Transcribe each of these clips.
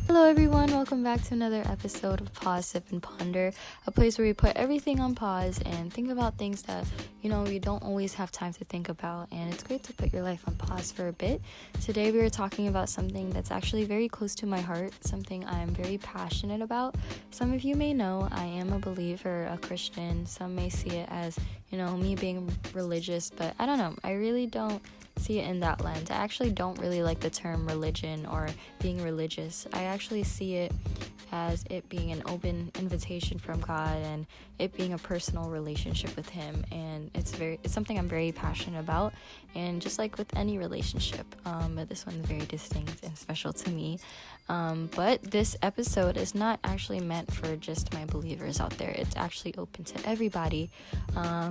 Hello everyone, welcome back to another episode of Pause, Sip, and Ponder, a place where we put everything on pause and think about things that, you don't always have time to think about, and it's great to put your life on pause for a bit. Today we are talking about something that's actually very close to my heart, something I'm very passionate about. Some of you may know I am a believer, a Christian. Some may see it as, me being religious, but I don't know, I really don't see it in that lens. I actually don't really like the term religion or being religious. I actually see it as it being an open invitation from God and it being a personal relationship with Him, and it's something I'm very passionate about. And just like with any relationship, but this one's very distinct and special to me. But this episode is not actually meant for just my believers out there. It's actually open to everybody,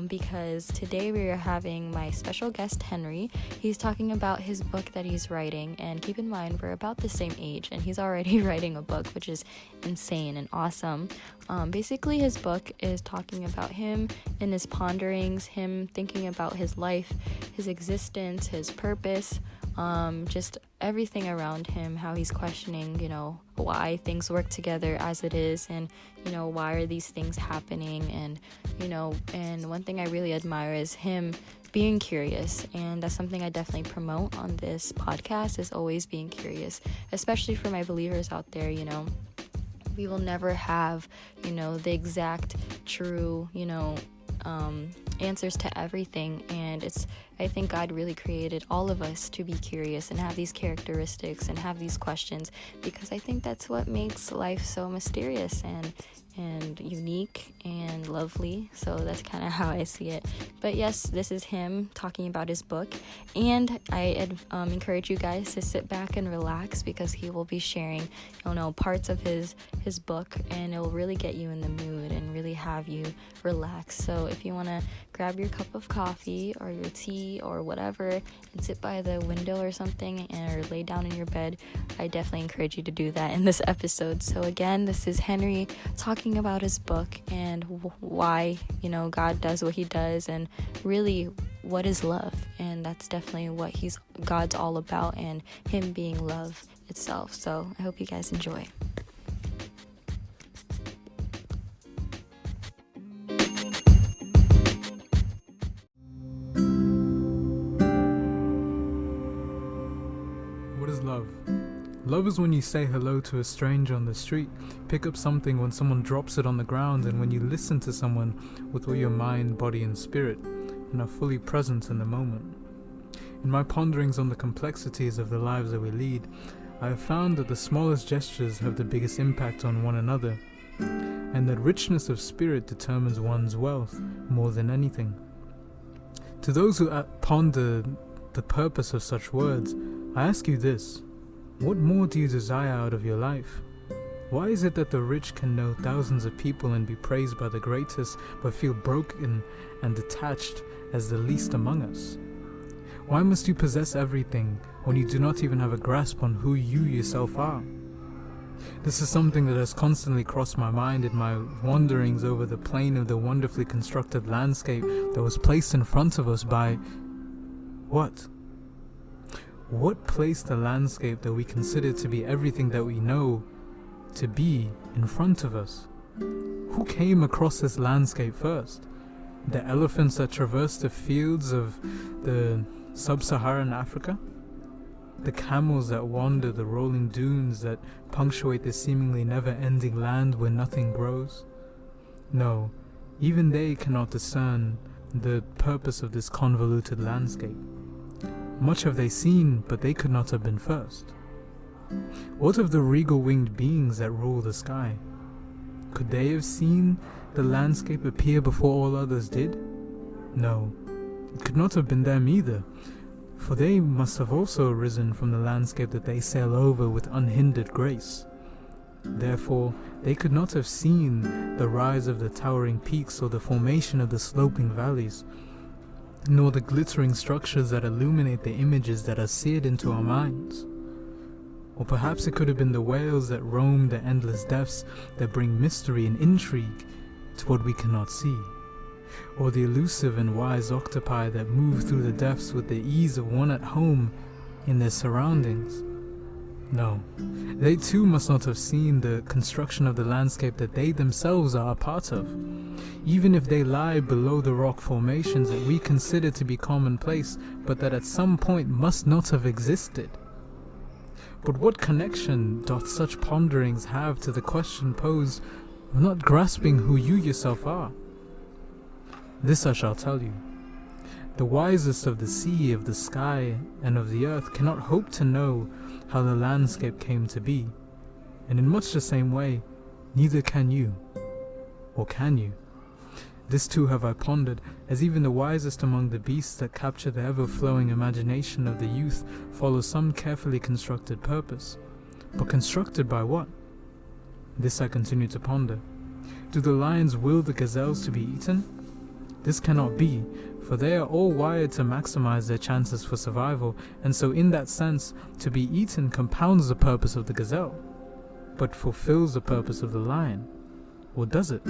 because today we are having my special guest Henri. He's talking about his book that he's writing, and keep in mind we're about the same age and he's already writing a book, which is insane and awesome. Basically his book is talking about him and his ponderings, him thinking about his life, his existence, his purpose, just everything around him, how he's questioning, why things work together as it is, and, why are these things happening, and, and one thing I really admire is him being curious, and that's something I definitely promote on this podcast, is always being curious, especially for my believers out there. We will never have, the exact true, answers to everything, and I think God really created all of us to be curious and have these characteristics and have these questions, because I think that's what makes life so mysterious and unique and lovely. So that's kind of how I see it. But yes, this is him talking about his book, and I encourage you guys to sit back and relax, because he will be sharing parts of his book, and it will really get you in the mood and really have you relax. So if you want to grab your cup of coffee or your tea or whatever and sit by the window or something, or lay down in your bed, I definitely encourage you to do that in this episode. So again, this is Henri talking about his book and why God does what he does, and really what is love. And that's definitely what God's all about, and him being love itself. So I hope you guys enjoy. What is love? Love is when you say hello to a stranger on the street, pick up something when someone drops it on the ground, and when you listen to someone with all your mind, body, and spirit, and are fully present in the moment. In my ponderings on the complexities of the lives that we lead, I have found that the smallest gestures have the biggest impact on one another, and that richness of spirit determines one's wealth more than anything. To those who ponder the purpose of such words, I ask you this: what more do you desire out of your life? Why is it that the rich can know thousands of people and be praised by the greatest, but feel broken and detached as the least among us? Why must you possess everything when you do not even have a grasp on who you yourself are? This is something that has constantly crossed my mind in my wanderings over the plain of the wonderfully constructed landscape that was placed in front of us by what? What placed the landscape that we consider to be everything that we know to be in front of us? Who came across this landscape first? The elephants that traversed the fields of the sub-Saharan Africa? The camels that wander the rolling dunes that punctuate the seemingly never-ending land where nothing grows? No, even they cannot discern the purpose of this convoluted landscape. Much have they seen, but they could not have been first. What of the regal winged beings that rule the sky? Could they have seen the landscape appear before all others did? No, it could not have been them either, for they must have also arisen from the landscape that they sail over with unhindered grace. Therefore, they could not have seen the rise of the towering peaks or the formation of the sloping valleys, nor the glittering structures that illuminate the images that are seared into our minds. Or perhaps it could have been the whales that roam the endless depths that bring mystery and intrigue to what we cannot see. Or the elusive and wise octopi that move through the depths with the ease of one at home in their surroundings. No, they too must not have seen the construction of the landscape that they themselves are a part of, even if they lie below the rock formations that we consider to be commonplace, but that at some point must not have existed. But what connection doth such ponderings have to the question posed of not grasping who you yourself are? This I shall tell you. The wisest of the sea, of the sky, and of the earth cannot hope to know how the landscape came to be, and in much the same way, neither can you, or can you? This too have I pondered, as even the wisest among the beasts that capture the ever-flowing imagination of the youth follow some carefully constructed purpose. But constructed by what? This I continue to ponder. Do the lions will the gazelles to be eaten? This cannot be, for they are all wired to maximize their chances for survival, and so in that sense, to be eaten compounds the purpose of the gazelle, but fulfills the purpose of the lion. Or does it?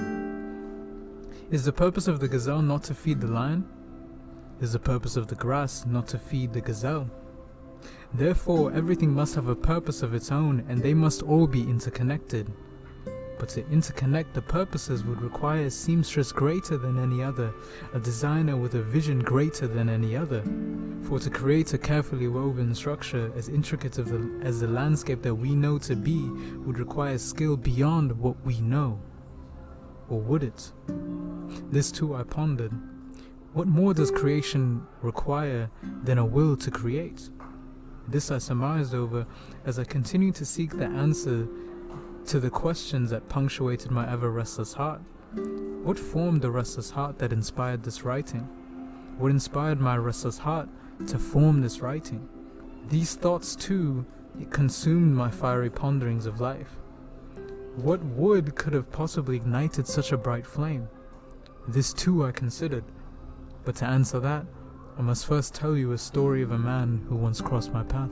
Is the purpose of the gazelle not to feed the lion? Is the purpose of the grass not to feed the gazelle? Therefore, everything must have a purpose of its own, and they must all be interconnected. But to interconnect the purposes would require a seamstress greater than any other, a designer with a vision greater than any other. For to create a carefully woven structure as intricate as the landscape that we know to be would require skill beyond what we know. Or would it? This too I pondered. What more does creation require than a will to create? This I surmised over as I continued to seek the answer to the questions that punctuated my ever-restless heart. What formed the restless heart that inspired this writing? What inspired my restless heart to form this writing? These thoughts too consumed my fiery ponderings of life. What wood could have possibly ignited such a bright flame? This too I considered, but to answer that, I must first tell you a story of a man who once crossed my path.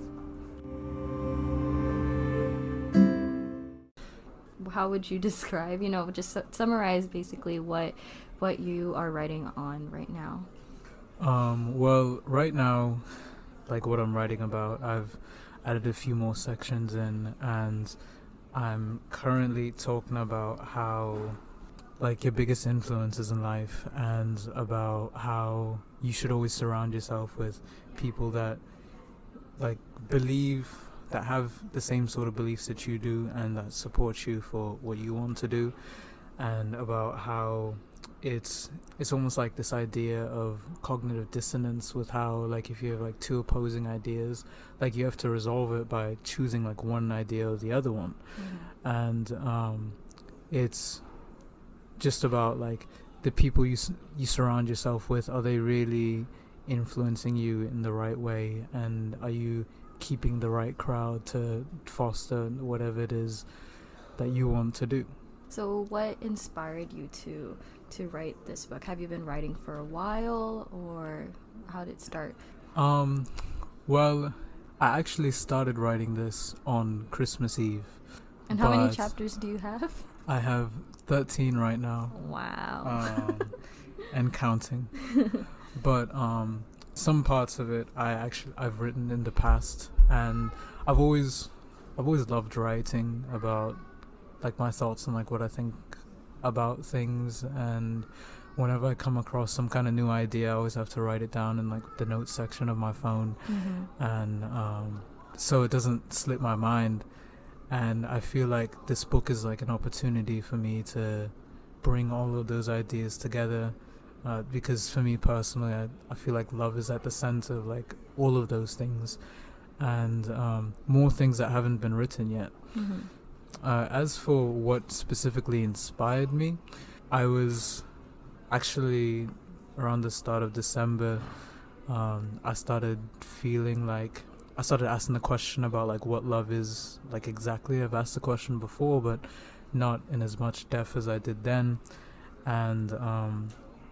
How would you describe, just summarize basically what you are writing on right now? Well, right now, like what I'm writing about, I've added a few more sections in, and I'm currently talking about how, like, your biggest influences in life, and about how you should always surround yourself with people that, like, that have the same sort of beliefs that you do and that support you for what you want to do, and about how it's almost like this idea of cognitive dissonance, with how, like, if you have like two opposing ideas, like, you have to resolve it by choosing like one idea or the other one. And it's just about like the people you surround yourself with. Are they really influencing you in the right way, and are you keeping the right crowd to foster whatever it is that you want to do? So what inspired you to write this book? Have you been writing for a while, or how did it start? Well, I actually started writing this on Christmas Eve. And how many chapters do you have? I have 13 right now. Wow. And counting. But some parts of it I've written in the past, and I've always loved writing about like my thoughts and like what I think about things, and whenever I come across some kind of new idea, I always have to write it down in like the notes section of my phone. And so it doesn't slip my mind. And I feel like this book is like an opportunity for me to bring all of those ideas together, because for me personally, I feel like love is at the center of like all of those things, and more things that haven't been written yet. As for what specifically inspired me, I was actually around the start of December, I started asking the question about like what love is like exactly. I've asked the question before, but not in as much depth as I did then, and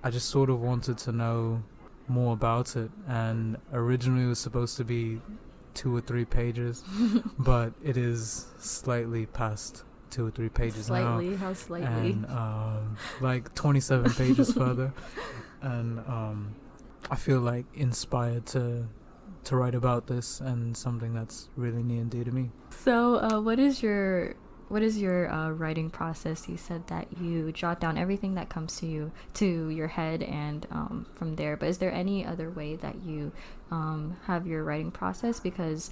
I just sort of wanted to know more about it. And originally it was supposed to be 2 or 3 pages, but it is slightly past 2 or 3 pages now. How slightly? And like 27 pages further, and I feel like inspired to to write about this, and something that's really near and dear to me. So, what is your writing process? You said that you jot down everything that comes to your head, and from there. But is there any other way that you have your writing process? Because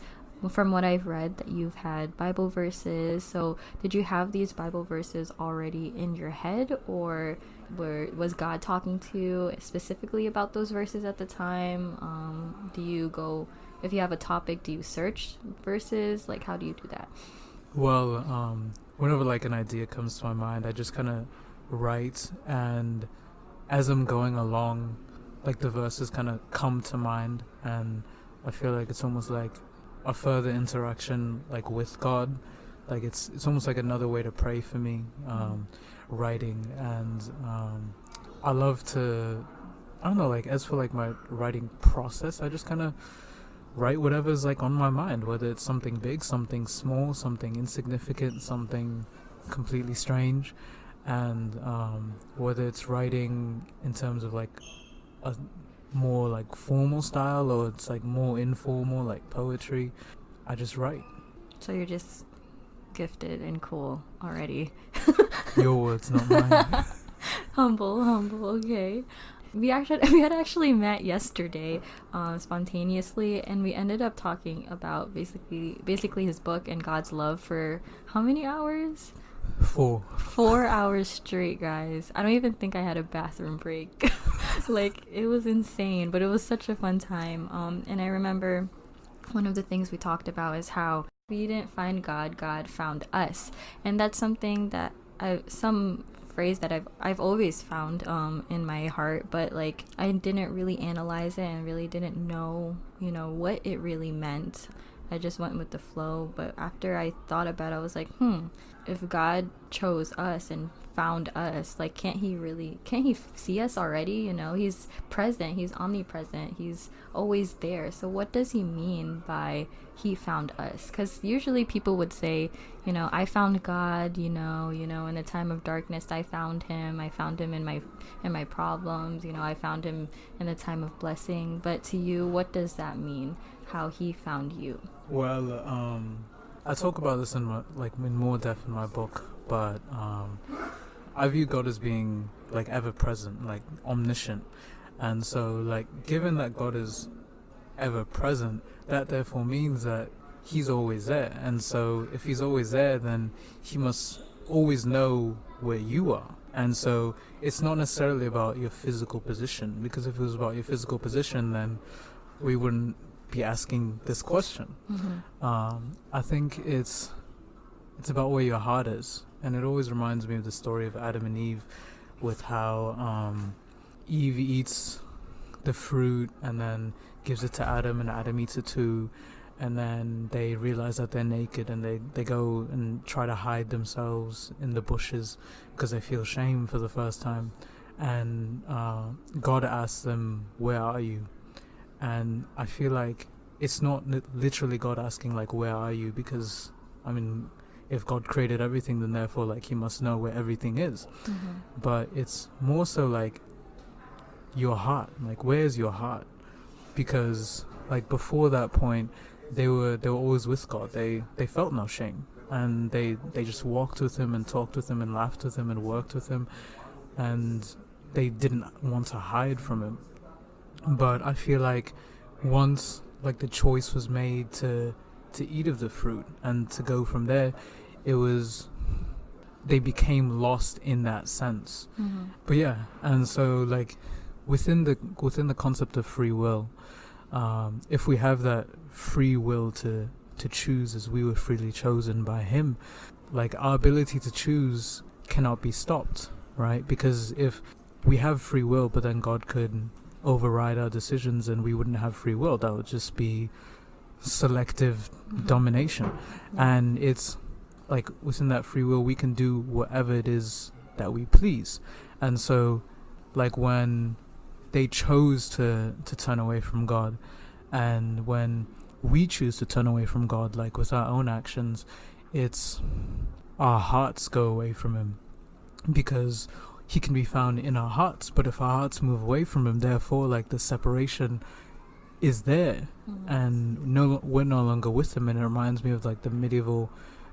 from what I've read, that you've had Bible verses. So, did you have these Bible verses already in your head, or was God talking to you specifically about those verses at the time? Do you go, if you have a topic, do you search verses? Like, how do you do that? Well, whenever like an idea comes to my mind, I just kind of write, and as I'm going along, like the verses kind of come to mind, and I feel like it's almost like a further interaction like with God. Like it's almost like another way to pray for me, writing. And I love to, I don't know, like as for like my writing process, I just kind of write whatever's like on my mind, whether it's something big, something small, something insignificant, something completely strange. And whether it's writing in terms of like a more like formal style, or it's like more informal like poetry, I just write. So you're just gifted and cool already. Your words, not mine. humble, okay. We had actually met yesterday, spontaneously, and we ended up talking about basically his book and God's love for how many hours? 4 hours straight, guys. I don't even think I had a bathroom break. Like, it was insane, but it was such a fun time. And I remember one of the things we talked about is how we didn't find God, God found us. And that's something that some phrase that I've always found in my heart, but like I didn't really analyze it and really didn't know, what it really meant. I just went with the flow. But after I thought about it, I was like, if God chose us and found us, like, can't he see us already? He's present, he's omnipresent, he's always there. So what does he mean by he found us? Because usually people would say, I found God, in the time of darkness, I found him in my problems, I found him in the time of blessing. But to you, what does that mean, how he found you? Well, I talk about this in more depth in my book, but I view God as being like ever present, like omniscient. And so like given that God is ever present, that therefore means that he's always there. And so if he's always there, then he must always know where you are. And so it's not necessarily about your physical position, because if it was about your physical position, then we wouldn't be asking this question. I think it's about where your heart is. And it always reminds me of the story of Adam and Eve, with how Eve eats the fruit and then gives it to Adam, and Adam eats it too, and then they realize that they're naked, and they go and try to hide themselves in the bushes because they feel shame for the first time. And God asks them, where are you? And I feel like it's not literally God asking like, where are you? Because if God created everything, then therefore like he must know where everything is. But it's more so like your heart, like where's your heart? Because like before that point, they were always with God. They felt no shame, and they just walked with him and talked with him and laughed with him and worked with him, and they didn't want to hide from him. But I feel like once like the choice was made to eat of the fruit and to go from there, they became lost in that sense. But yeah, and so like within the concept of free will, if we have that free will to choose as we were freely chosen by him, like our ability to choose cannot be stopped, right? Because if we have free will but then God could override our decisions and we wouldn't have free will, that would just be selective domination. And it's like within that free will we can do whatever it is that we please. And so like when they chose to turn away from God, and when we choose to turn away from God, like with our own actions, it's our hearts go away from him, because he can be found in our hearts. But if our hearts move away from him, therefore like the separation is there, Mm. and we're no longer with him. And it reminds me of like the medieval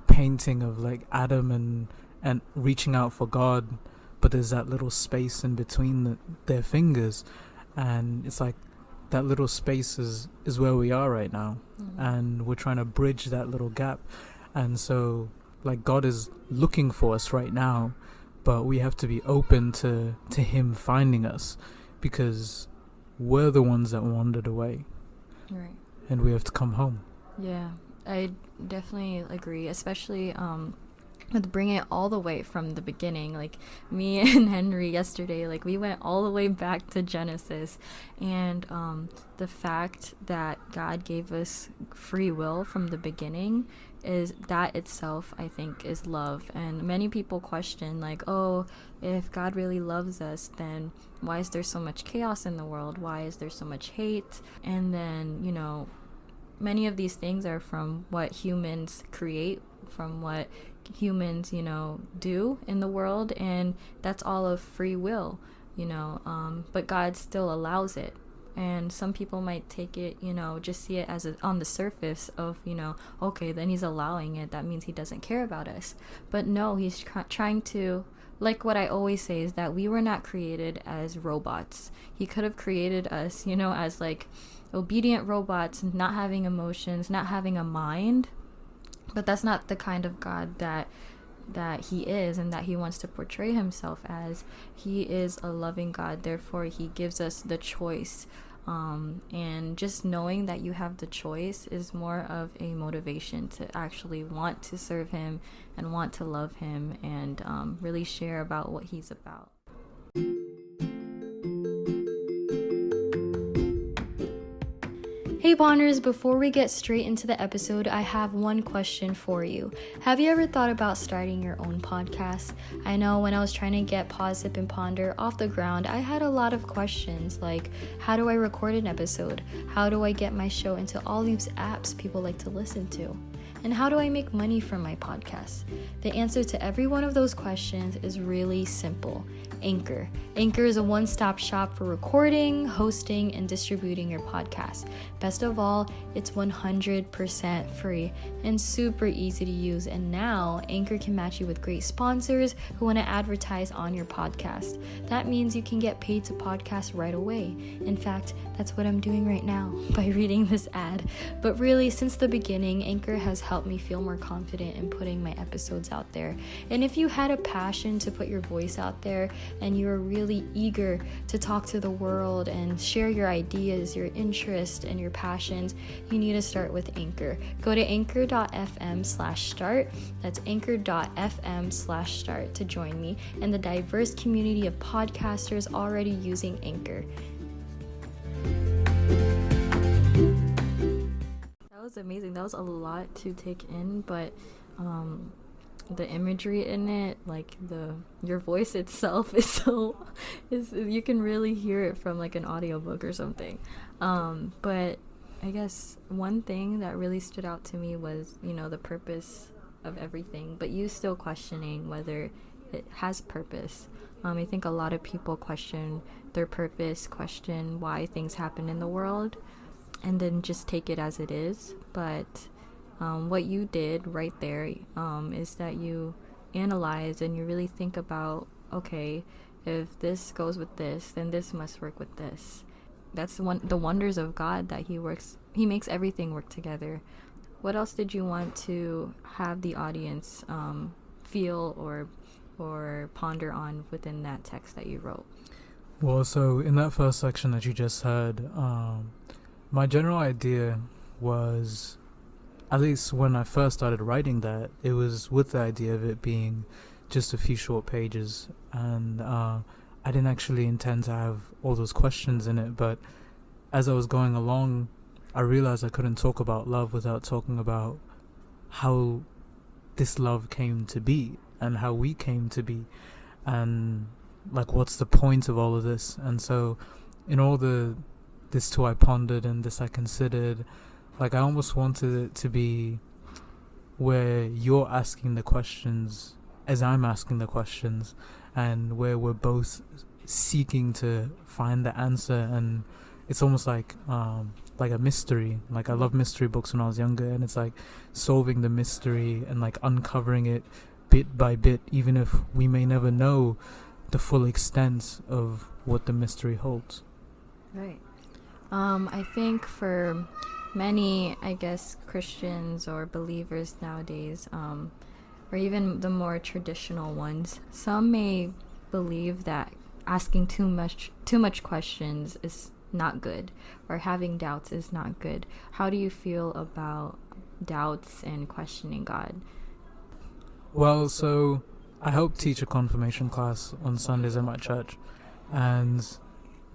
painting of like Adam and reaching out for God, but there's that little space in between their fingers, and it's like that little space is where we are right now. And we're trying to bridge that little gap. And so like God is looking for us right now, but we have to be open to him finding us, because we're the ones that wandered away, Right. and we have to come home. Yeah, I definitely agree, especially with bringing it all the way from the beginning. Like me and Henry yesterday, like we went all the way back to Genesis, and the fact that God gave us free will from the beginning, is that itself, I think, is love. And many people question, like, oh, if God really loves us, then why is there so much chaos in the world? Why is there so much hate? And then, you know, many of these things are from what humans create, from what humans, you know, do in the world, and that's all of free will, you know, but God still allows it. And some people might take it, you know, just see it as on the surface of, you know, okay, then he's allowing it, that means he doesn't care about us. But no, he's trying to, like what I always say is that we were not created as robots. He could have created us, you know, as like obedient robots, not having emotions, not having a mind. But that's not the kind of God that he is, and that he wants to portray himself as. He is a loving God, therefore he gives us the choice. And just knowing that you have the choice is more of a motivation to actually want to serve him and want to love him, and really share about what he's about. Hey Ponders, before we get straight into the episode, I have one question for you. Have you ever thought about starting your own podcast? I know when I was trying to get Pause, Sip, and Ponder off the ground, I had a lot of questions like, how do I record an episode? How do I get my show into all these apps people like to listen to? And how do I make money from my podcast? The answer to every one of those questions is really simple. Anchor. Anchor is a one-stop shop for recording, hosting, and distributing your podcast. Best of all, it's 100% free and super easy to use. And now, Anchor can match you with great sponsors who want to advertise on your podcast. That means you can get paid to podcast right away. In fact, that's what I'm doing right now by reading this ad. But really, since the beginning, Anchor has helped me feel more confident in putting my episodes out there. And if you had a passion to put your voice out there, and you are really eager to talk to the world and share your ideas, your interests, and your passions, you need to start with Anchor. Go to anchor.fm/start. That's anchor.fm/start to join me and the diverse community of podcasters already using Anchor. That was amazing. That was a lot to take in, but the imagery in it, like your voice itself is you can really hear it from like an audiobook or something. But I guess one thing that really stood out to me was, you know, the purpose of everything, but you still questioning whether it has purpose. I think a lot of people question their purpose, question why things happen in the world, and then just take it as it is. But what you did right there is that you analyze and you really think about, okay, if this goes with this, then this must work with this. That's the wonders of God, that he makes everything work together. What else did you want to have the audience feel or ponder on within that text that you wrote? Well, so in that first section that you just heard, my general idea was, at least when I first started writing that, it was with the idea of it being just a few short pages, and I didn't actually intend to have all those questions in it. But as I was going along, I realized I couldn't talk about love without talking about how this love came to be and how we came to be, and like what's the point of all of this. And so in all this too I pondered and this I considered, like I almost wanted it to be where you're asking the questions as I'm asking the questions, and where we're both seeking to find the answer and it's almost like a mystery. Like I love mystery books when I was younger, and it's like solving the mystery and like uncovering it bit by bit, even if we may never know the full extent of what the mystery holds. Right. I think for many, I guess, Christians or believers nowadays, or even the more traditional ones, some may believe that asking too much questions is not good, or having doubts is not good. How do you feel about doubts and questioning God? Well, so I help teach a confirmation class on Sundays at my church, and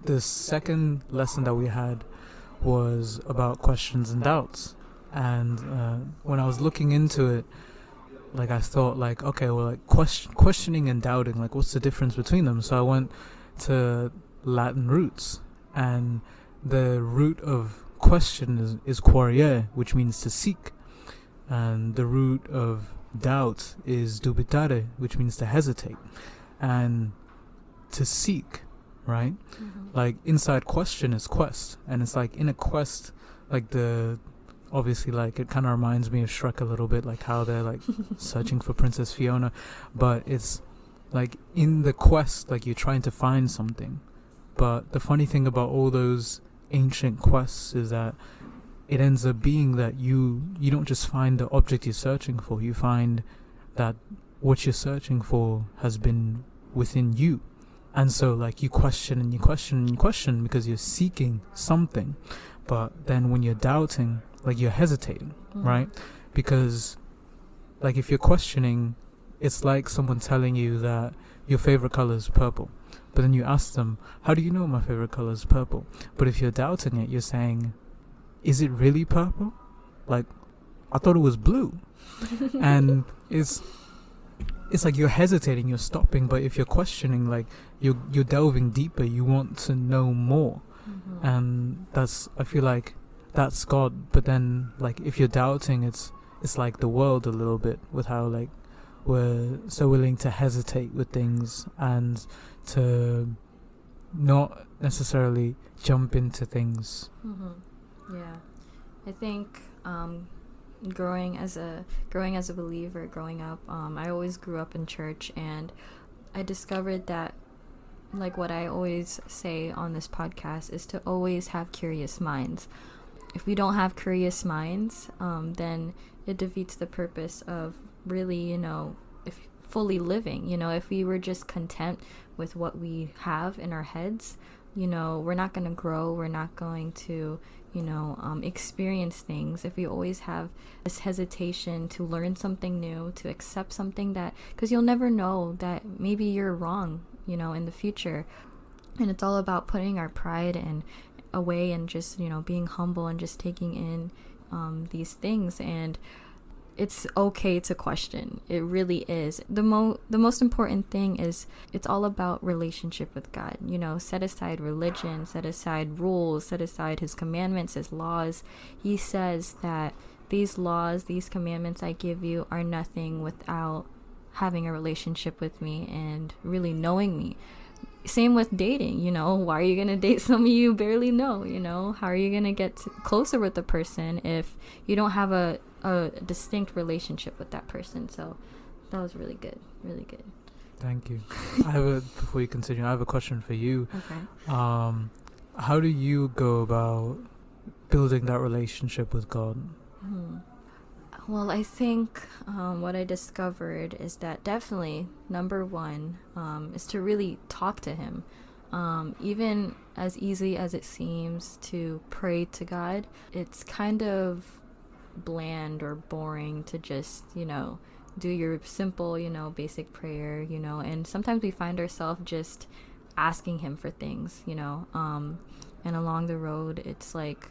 the second lesson that we had was about questions and doubts. And when I was looking into it, like I thought, like, okay, well, like questioning and doubting, like, what's the difference between them? So I went to Latin roots, and the root of question is querere, which means to seek, and the root of doubt is dubitare, which means to hesitate, and to seek, right? Like inside question is quest, and it's like in a quest, like obviously, like it kind of reminds me of Shrek a little bit, like how they're like searching for Princess Fiona, but it's like in the quest, like you're trying to find something. But the funny thing about all those ancient quests is that it ends up being that you don't just find the object you're searching for, you find that what you're searching for has been within you. And so like you question and you question and you question because you're seeking something. But then when you're doubting, like you're hesitating, right? Because like if you're questioning, it's like someone telling you that your favorite color is purple. But then you ask them, how do you know my favorite color is purple? But if you're doubting it, you're saying, is it really purple? Like, I thought it was blue. And it's like you're hesitating, you're stopping. But if you're questioning, like you're delving deeper, you want to know more. And I feel like that's God. But then like if you're doubting, it's like the world a little bit, with how like we're so willing to hesitate with things and to not necessarily jump into things. Yeah, I think growing as a believer, growing up, I always grew up in church, and I discovered that, like what I always say on this podcast, is to always have curious minds. If we don't have curious minds, then it defeats the purpose of really, if fully living. If we were just content with what we have in our heads, we're not going to grow. We're not going to, experience things. If we always have this hesitation to learn something new, to accept something because you'll never know that maybe you're wrong, in the future. And it's all about putting our pride away and just, being humble and just taking in these things. And it's okay to question. It really is. The most important thing is it's all about relationship with God. Set aside religion, set aside rules, set aside his commandments, his laws. He says that these laws, these commandments I give you are nothing without having a relationship with me and really knowing me. Same with dating, why are you going to date someone you barely know? How are you going to get closer with the person if you don't have a distinct relationship with that person? So that was really good. Thank you. Before you continue, I have a question for you. Okay. How do you go about building that relationship with God? Well, I think what I discovered is that definitely number one is to really talk to him. Even as easy as it seems to pray to God, it's kind of bland or boring to just, do your simple, basic prayer, and sometimes we find ourselves just asking him for things, and along the road, it's like,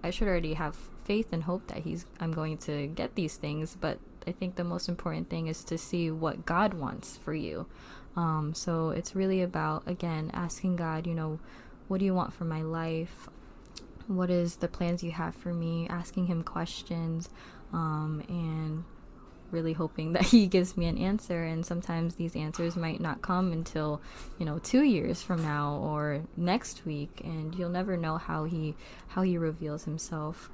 I should already have faith and hope that I'm going to get these things, but I think the most important thing is to see what God wants for you. So it's really about, again, asking God, what do you want for my life? What is the plans you have for me? Asking him questions, and really hoping that he gives me an answer. And sometimes these answers might not come until 2 years from now or next week, and you'll never know how he reveals himself.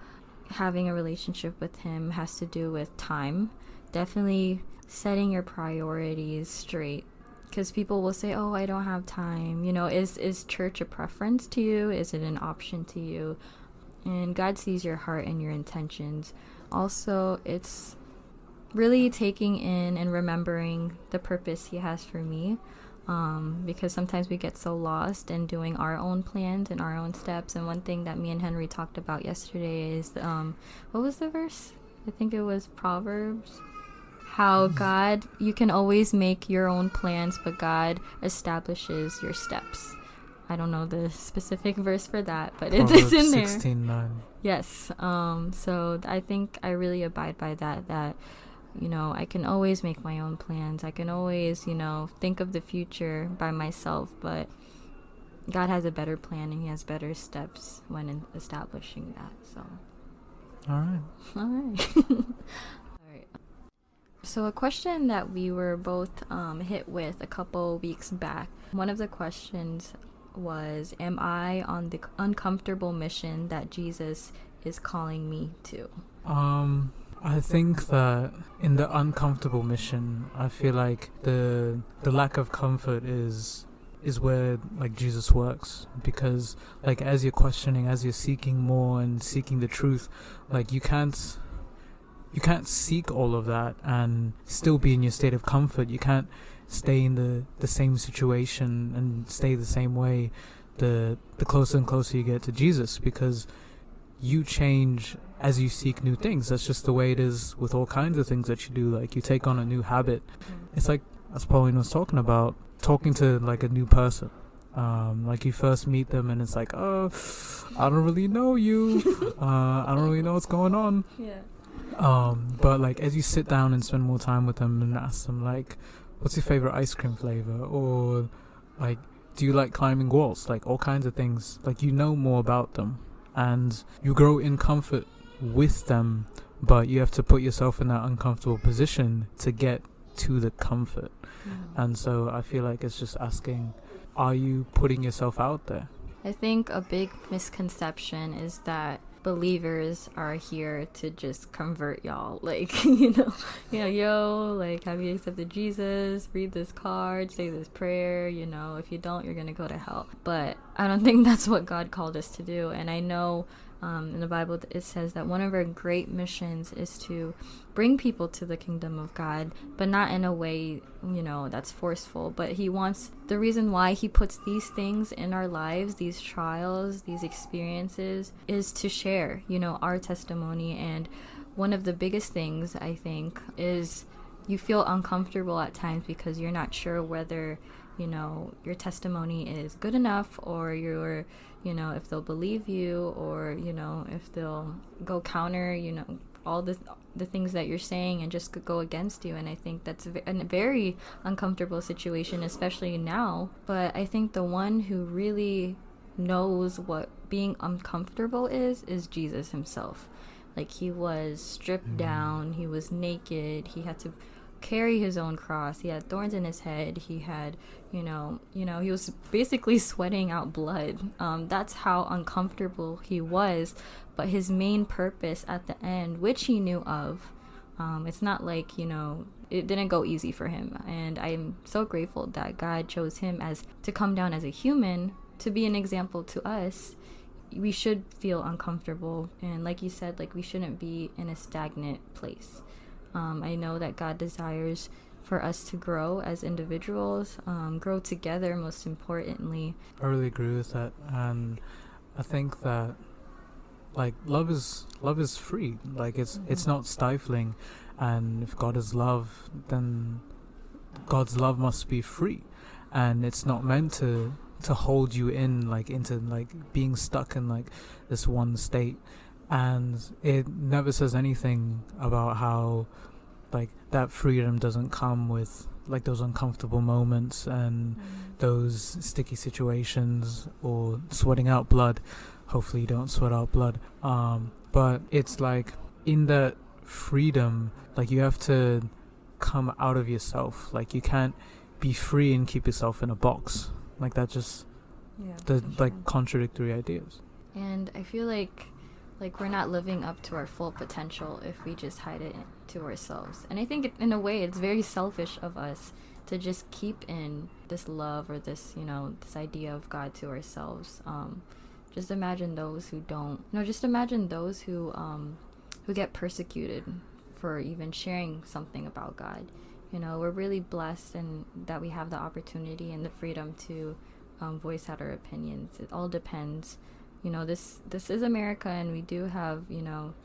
Having a relationship with him has to do with time. Definitely setting your priorities straight, because people will say, oh, I don't have time. Is church a preference to you? Is it an option to you? And God sees your heart and your intentions. Also, it's really taking in and remembering the purpose he has for me, because sometimes we get so lost in doing our own plans and our own steps. And one thing that me and Henry talked about yesterday is what was the verse? I think it was Proverbs. How God, you can always make your own plans, but God establishes your steps. I don't know the specific verse for that, but it's in there. 16:9. Yes. So I think I really abide by that I can always make my own plans. I can always, think of the future by myself, but God has a better plan and he has better steps when establishing that. So. All right. All right. So a question that we were both hit with a couple weeks back. One of the questions was, am I on the uncomfortable mission that Jesus is calling me to? I think that in the uncomfortable mission, I feel like the lack of comfort is where like Jesus works, because like as you're questioning, as you're seeking more and seeking the truth, like you can't seek all of that and still be in your state of comfort. You can't stay in the same situation and stay the same way the closer and closer you get to Jesus, because you change as you seek new things. That's just the way it is with all kinds of things that you do. Like you take on a new habit. It's like, as Pauline was talking about, talking to like a new person. Like you first meet them and it's like, oh, I don't really know you. I don't really know what's going on. Yeah. But like as you sit down and spend more time with them and ask them like, what's your favorite ice cream flavor? Or like, do you like climbing walls? Like all kinds of things. Like you know more about them and you grow in comfort with them, but you have to put yourself in that uncomfortable position to get to the comfort. And so I feel like it's just asking, are you putting yourself out there? I think a big misconception is that believers are here to just convert y'all. Like, like, have you accepted Jesus? Read this card, say this prayer. If you don't, you're going to go to hell. But I don't think that's what God called us to do. And I know in the Bible it says that one of our great missions is to bring people to the kingdom of God, but not in a way, that's forceful. But the reason why he puts these things in our lives, these trials, these experiences, is to share, our testimony. And one of the biggest things, I think, is you feel uncomfortable at times because you're not sure whether, your testimony is good enough, or if they'll believe you, or, if they'll go counter, all the things that you're saying and just go against you. And I think that's a very uncomfortable situation, especially now. But I think the one who really knows what being uncomfortable is Jesus himself. Like, he was stripped down, he was naked, he had to carry his own cross, he had thorns in his head, he had he was basically sweating out blood. That's how uncomfortable he was. But his main purpose at the end, which he knew of, it's not like it didn't go easy for him. And I'm so grateful that God chose him to come down as a human, to be an example to us. We should feel uncomfortable, and like you said, like we shouldn't be in a stagnant place. I know that God desires for us to grow as individuals, grow together, most importantly. I really agree with that, and I think that like love is free. Like it's not stifling, and if God is love, then God's love must be free, and it's not meant to hold you in into being stuck in this one state. And it never says anything about how that freedom doesn't come with those uncomfortable moments and those sticky situations or sweating out blood. Hopefully you don't sweat out blood, but it's in that freedom, like you have to come out of yourself. Like you can't be free and keep yourself in a box. Like that just like contradictory ideas. And I feel like we're not living up to our full potential if we just hide it to ourselves. And I think in a way it's very selfish of us to just keep in this love or this, this idea of God to ourselves. Just imagine those who don't. Just imagine those who get persecuted for even sharing something about God. We're really blessed and that we have the opportunity and the freedom to voice out our opinions. It all depends. This is America, and we do have,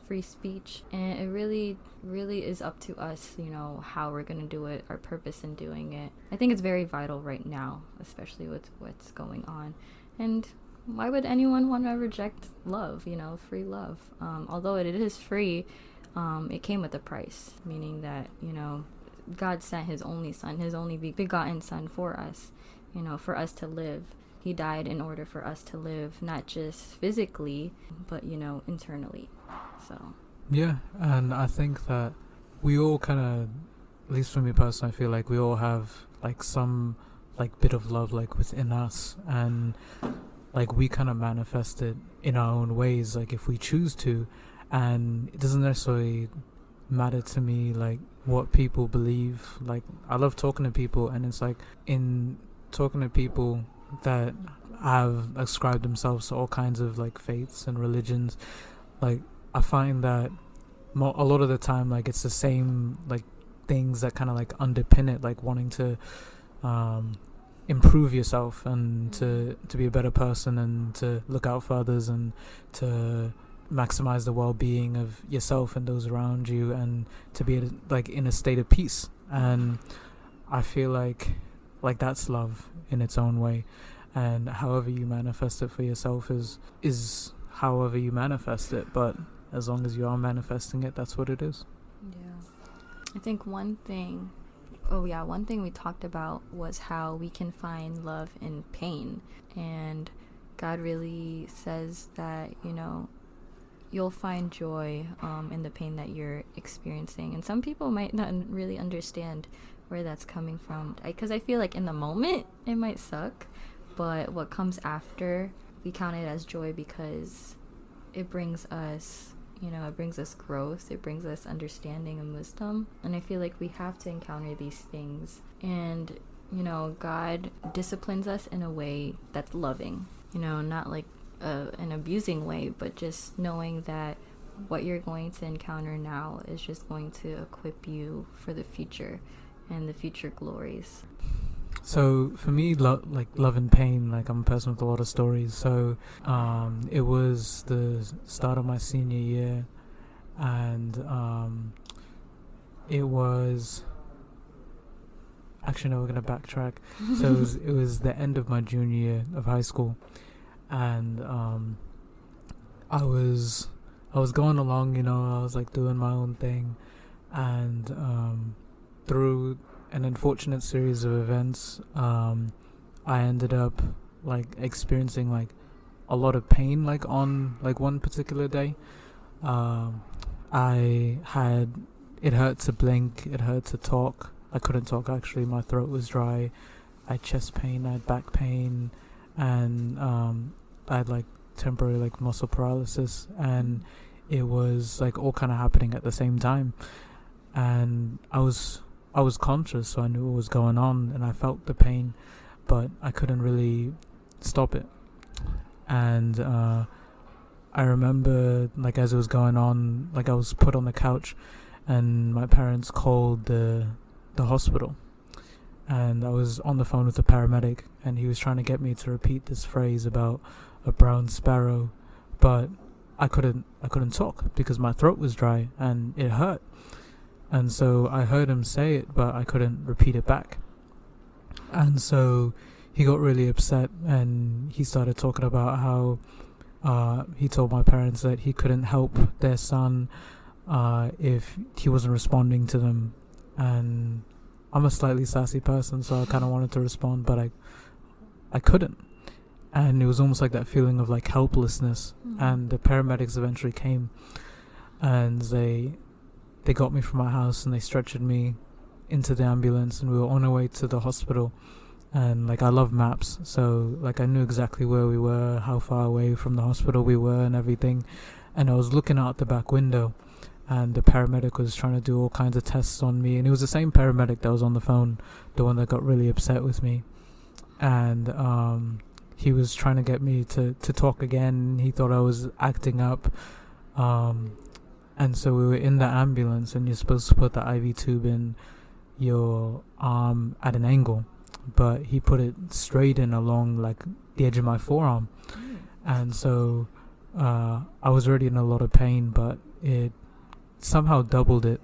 free speech, and it really, really is up to us, how we're going to do it, our purpose in doing it. I think it's very vital right now, especially with what's going on. And why would anyone want to reject love, free love? Although it is free, it came with a price, meaning that, God sent his only son, his only begotten son for us, for us to live. He died in order for us to live, not just physically, but, internally. So. Yeah, and I think that we all kind of, at least for me personally, I feel like we all have, like, some, like, bit of love, like, within us. And, like, we kind of manifest it in our own ways, like, if we choose to. And it doesn't necessarily matter to me, like, what people believe. Like, I love talking to people, and it's like, in talking to people that have ascribed themselves to all kinds of like faiths and religions, like I find that a lot of the time, like it's the same like things that kind of like underpin it, like wanting to improve yourself and to be a better person and to look out for others and to maximize the well-being of yourself and those around you and to be like in a state of peace. And I feel like that's love in its own way, and however you manifest it for yourself is however you manifest it, but as long as you are manifesting it, that's what it is. I think one thing we talked about was how we can find love in pain, and God really says that you'll find joy in the pain that you're experiencing. And some people might not really understand where that's coming from, because I feel like in the moment it might suck, but what comes after, we count it as joy because it brings us growth, it brings us understanding and wisdom. And I feel like we have to encounter these things, and God disciplines us in a way that's loving, not like an abusing way, but just knowing that what you're going to encounter now is just going to equip you for the future and the future glories. So for me, love and pain, like I'm a person with a lot of stories. So it was the start of my senior year, and it was actually no, we're gonna backtrack. So it was the end of my junior year of high school, and I was going along, I was like doing my own thing, and through an unfortunate series of events, I ended up like experiencing like a lot of pain, like on like one particular day. It hurt to blink, it hurt to talk. I couldn't talk actually, my throat was dry. I had chest pain, I had back pain, and I had like temporary like muscle paralysis, and it was like all kind of happening at the same time. And I was conscious, so I knew what was going on, and I felt the pain, but I couldn't really stop it. And I remember, like, as it was going on, like, I was put on the couch, and my parents called the hospital, and I was on the phone with the paramedic, and he was trying to get me to repeat this phrase about a brown sparrow, but I couldn't talk because my throat was dry and it hurt. And so I heard him say it, but I couldn't repeat it back. And so he got really upset, and he started talking about how he told my parents that he couldn't help their son if he wasn't responding to them. And I'm a slightly sassy person, so I kind of wanted to respond, but I couldn't. And it was almost like that feeling of like helplessness. And the paramedics eventually came, and they they got me from my house and they stretchered me into the ambulance, and we were on our way to the hospital. And like, I love maps, so like I knew exactly where we were, how far away from the hospital we were and everything. And I was looking out the back window, and the paramedic was trying to do all kinds of tests on me, and it was the same paramedic that was on the phone, the one that got really upset with me. And he was trying to get me to talk again. He thought I was acting up. And so we were in the ambulance, and you're supposed to put the IV tube in your arm at an angle, but he put it straight in along like the edge of my forearm. And so I was already in a lot of pain, but it somehow doubled it,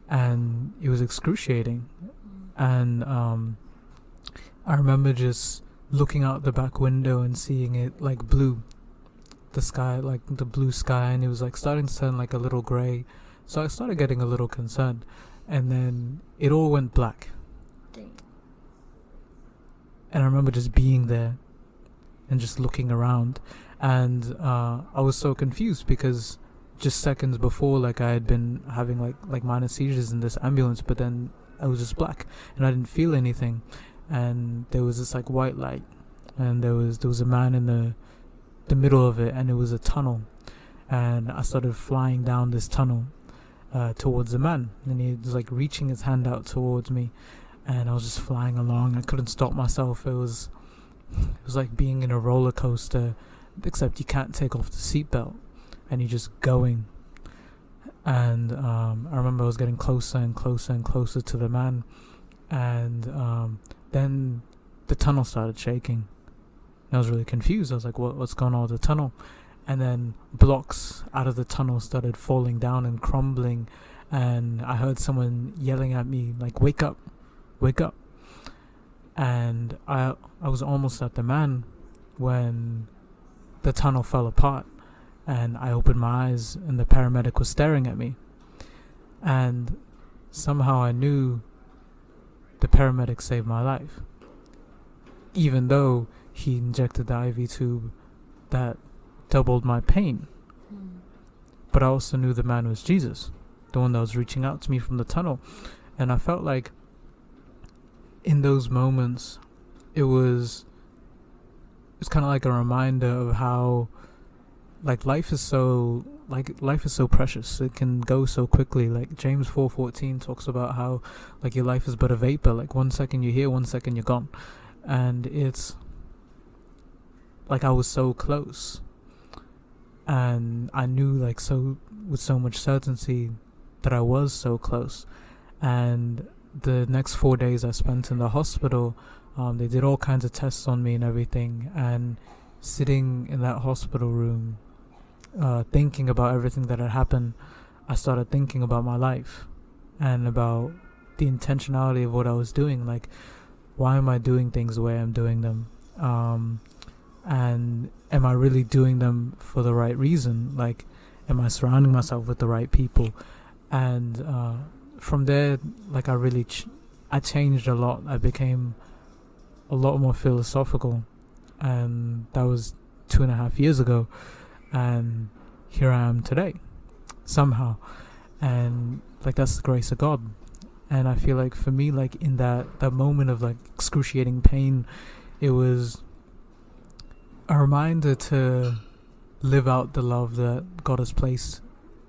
and it was excruciating. And I remember just looking out the back window and seeing it like blue, the sky, like the blue sky, and it was like starting to turn like a little grey. So I started getting a little concerned, and then it all went black. And I remember just being there and just looking around, and I was so confused because just seconds before, like, I had been having like minor seizures in this ambulance, but then I was just black and I didn't feel anything. And there was this like white light, and there was a man in the middle of it, and it was a tunnel, and I started flying down this tunnel towards the man, and he was like reaching his hand out towards me, and I was just flying along. I couldn't stop myself. It was like being in a roller coaster, except you can't take off the seatbelt, and you're just going. And I remember I was getting closer and closer and closer to the man, and then the tunnel started shaking. And I was really confused. I was like, what's going on with the tunnel? And then blocks out of the tunnel started falling down and crumbling, and I heard someone yelling at me like, wake up, wake up. And I was almost at the man when the tunnel fell apart, and I opened my eyes, and the paramedic was staring at me. And somehow I knew the paramedic saved my life, even though he injected the IV tube that doubled my pain. But I also knew the man was Jesus, the one that was reaching out to me from the tunnel. And I felt like in those moments it was kind of like a reminder of how life is so precious. It can go so quickly. Like James 4:14 talks about how like your life is but a vapor. Like 1 second you're here, 1 second you're gone. And it's like I was so close, and I knew like so with so much certainty that I was so close. And the next 4 days I spent in the hospital, they did all kinds of tests on me and everything, and sitting in that hospital room, thinking about everything that had happened, I started thinking about my life and about the intentionality of what I was doing. Like, why am I doing things the way I'm doing them? And am I really doing them for the right reason? Like, am I surrounding myself with the right people? And from there, like, I changed a lot. I became a lot more philosophical, and that was 2.5 years ago. And here I am today, somehow. And like, that's the grace of God. And I feel like for me, like in that moment of like excruciating pain, it was a reminder to live out the love that God has placed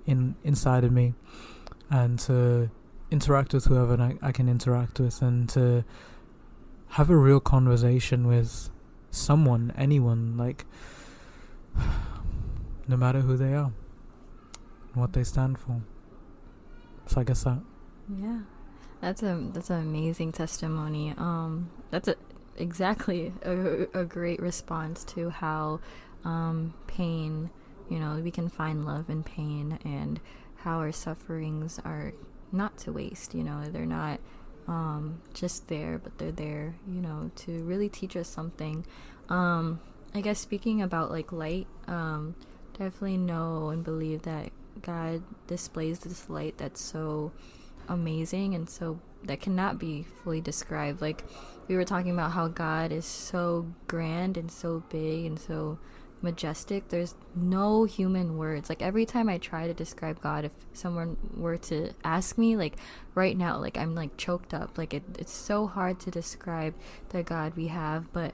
inside of me, and to interact with whoever I can interact with, and to have a real conversation with someone, anyone, like, no matter who they are and what they stand for. So I guess that. Yeah, that's an amazing testimony. That's exactly a great response to how pain, we can find love in pain, and how our sufferings are not to waste. They're not just there, but they're there, to really teach us something. I guess speaking about like light, definitely know and believe that God displays this light that's so amazing, and so that cannot be fully described. Like, we were talking about how God is so grand and so big and so majestic. There's no human words. Like every time I try to describe God, if someone were to ask me, like right now, like I'm like choked up. Like it's so hard to describe the God we have, but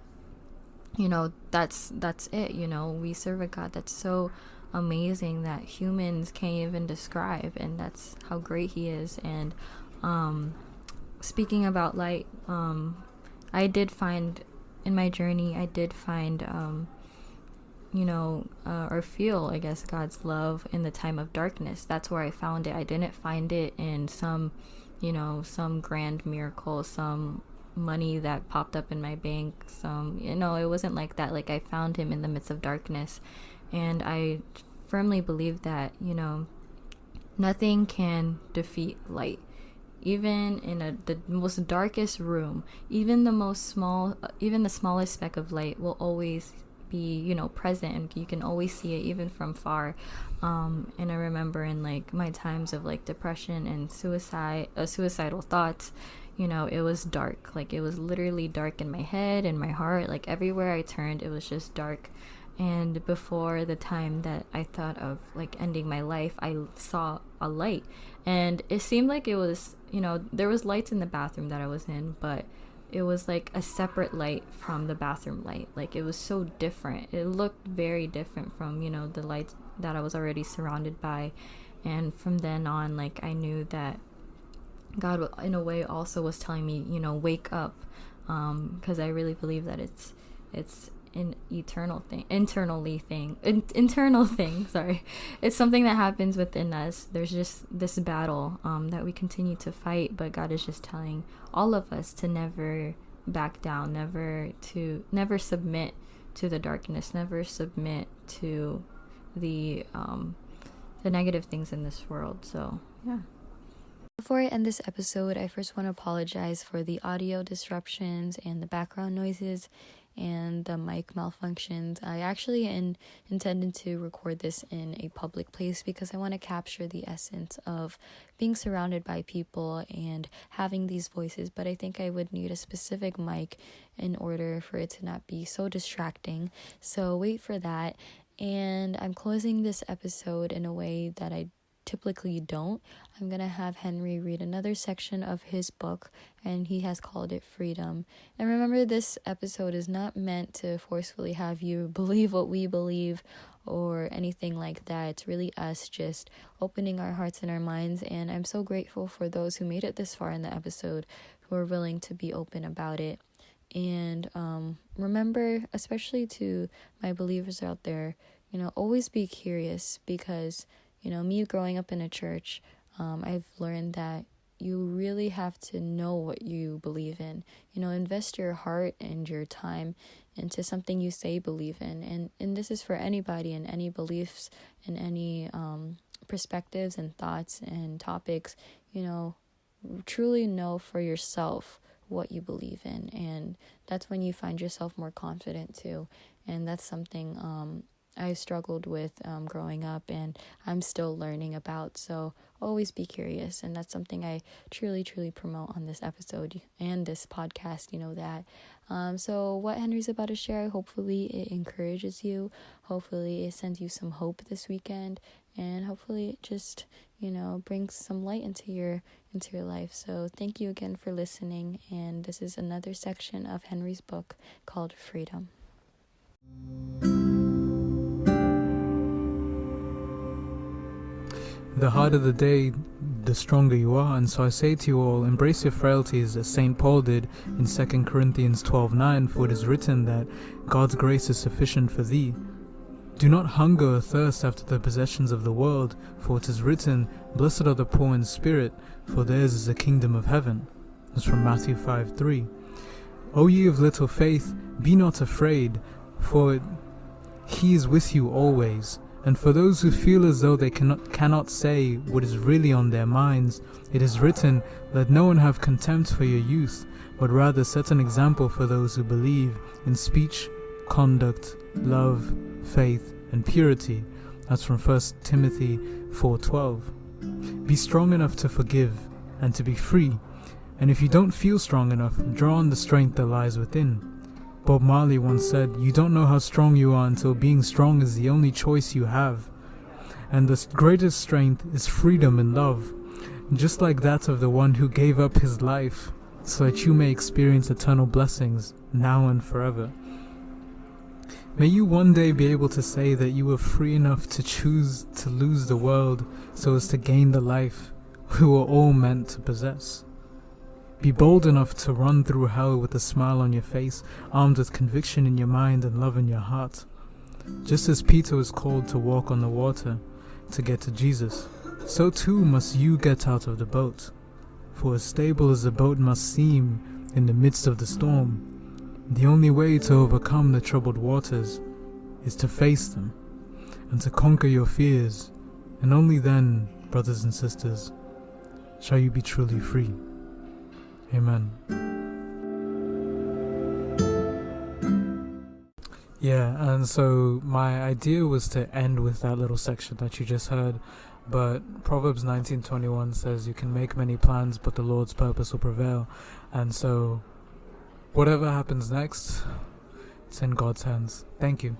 you know, that's it. You know, we serve a God that's so amazing that humans can't even describe, and that's how great he is. And speaking about light, I did find in my journey, or feel, I guess, God's love in the time of darkness. That's where I found it. I didn't find it in some grand miracle, some money that popped up in my bank, it wasn't like that. Like I found him in the midst of darkness, and I firmly believe that, nothing can defeat light. Even in the most darkest room, even the smallest speck of light will always be, present, and you can always see it even from far. And I remember in like my times of like depression and suicidal thoughts, it was dark. Like it was literally dark in my head and my heart. Like everywhere I turned, it was just dark. And before the time that I thought of like ending my life, I saw a light, and it seemed like it was, there was lights in the bathroom that I was in, but it was like a separate light from the bathroom light. Like it was so different. It looked very different from, the lights that I was already surrounded by. And from then on, like I knew that God in a way also was telling me, wake up, because I really believe that it's an internal thing. Sorry, it's something that happens within us. There's just this battle that we continue to fight, but God is just telling all of us to never back down, never submit to the darkness, never submit to the negative things in this world. So yeah. Before I end this episode, I first want to apologize for the audio disruptions and the background noises and the mic malfunctions. I actually intended to record this in a public place because I want to capture the essence of being surrounded by people and having these voices, but I think I would need a specific mic in order for it to not be so distracting. So wait for that. And I'm closing this episode in a way that I typically don't. I'm gonna have Henry read another section of his book, and he has called it Freedom. And remember, this episode is not meant to forcefully have you believe what we believe or anything like that. It's really us just opening our hearts and our minds, and I'm so grateful for those who made it this far in the episode, who are willing to be open about it. And remember, especially to my believers out there, always be curious, because me growing up in a church, I've learned that you really have to know what you believe in. Invest your heart and your time into something you say believe in. And this is for anybody and any beliefs and any perspectives and thoughts and topics. Truly know for yourself what you believe in. And that's when you find yourself more confident too. And that's something I struggled with growing up, and I'm still learning about. So always be curious, and that's something I truly promote on this episode and this podcast, that. So what Henry's about to share, hopefully it encourages you, hopefully it sends you some hope this weekend, and hopefully it just brings some light into your life. So thank you again for listening, and this is another section of Henry's book called Freedom. The harder the day, the stronger you are, and so I say to you all, embrace your frailties as St. Paul did in 2 Corinthians 12:9, for it is written that God's grace is sufficient for thee. Do not hunger or thirst after the possessions of the world, for it is written, blessed are the poor in spirit, for theirs is the kingdom of heaven. That's from Matthew 5:3. O ye of little faith, be not afraid, for he is with you always. And for those who feel as though they cannot say what is really on their minds, it is written, let no one have contempt for your youth, but rather set an example for those who believe in speech, conduct, love, faith, and purity. That's from 1 Timothy 4:12. Be strong enough to forgive and to be free, and if you don't feel strong enough, draw on the strength that lies within. Bob Marley once said, "You don't know how strong you are until being strong is the only choice you have." And the greatest strength is freedom and love, just like that of the one who gave up his life so that you may experience eternal blessings now and forever. May you one day be able to say that you were free enough to choose to lose the world so as to gain the life we were all meant to possess. Be bold enough to run through hell with a smile on your face, armed with conviction in your mind and love in your heart. Just as Peter was called to walk on the water to get to Jesus, so too must you get out of the boat. For as stable as the boat must seem in the midst of the storm, the only way to overcome the troubled waters is to face them and to conquer your fears, and only then, brothers and sisters, shall you be truly free. Amen. Yeah, and so my idea was to end with that little section that you just heard, but Proverbs 19:21 says you can make many plans, but the Lord's purpose will prevail. And so whatever happens next, it's in God's hands. Thank you.